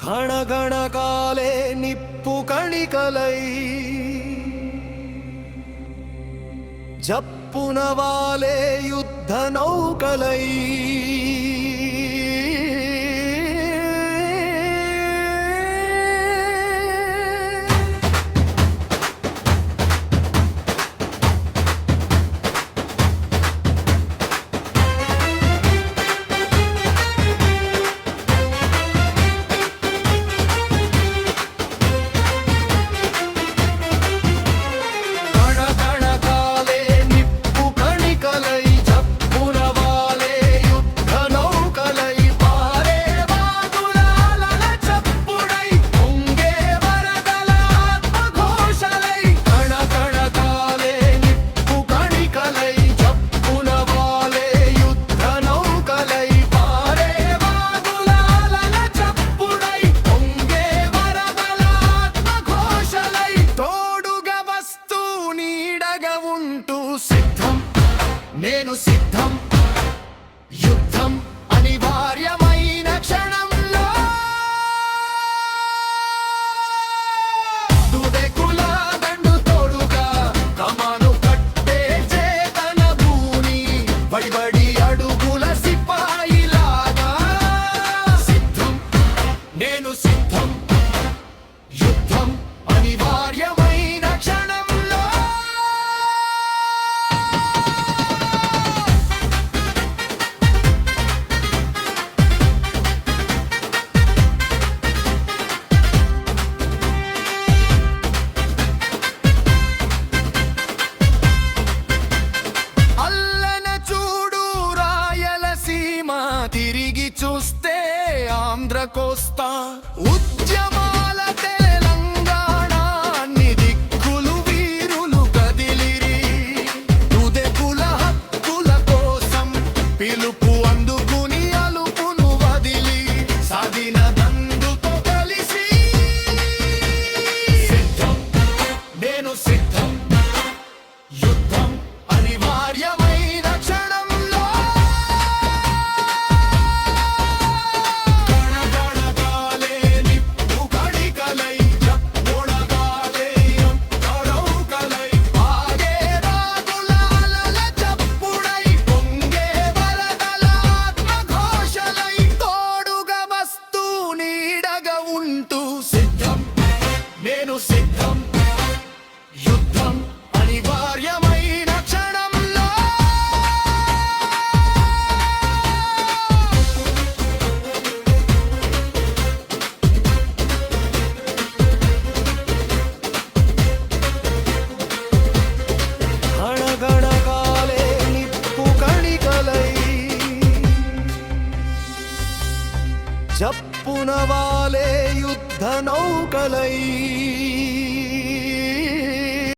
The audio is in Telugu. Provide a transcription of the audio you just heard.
ఘణఘణకాలే నిప్పు కణికలై జప్పున వాలే యుద్ధ నౌకలై నేను సిద్ధం యుద్ధం అనివార్యమైన క్షణంలో దుదెకుల దండు తోడుగా కమాను కట్టే చేతన భూని బడిబడి అడుగుల సిపాయిలాగా సిద్ధం నేను సిద్ధం యుద్ధం అనివార్యమైన క్షణంలో తిరిగి చూస్తే ఆంధ్ర కోస్తా ఉద్యమాల తెలంగాణ అన్ని దిక్కులు వీరులు కదిలిరి తుదెకుల హక్కుల కోసం పిలుపు అందుకుని అలుపును వదిలి సాధిన దండుతో కలిసి సిద్ధం నేను సిద్ధం యుద్ధం అనివార్యమైన క్షణంలో నేను సిద్ధం యుద్ధం అనివార్యమైన క్షణంలో ఘణఘణకాలే నిప్పు కణికలై జప్పున వాలే యుద్ధ నౌకలై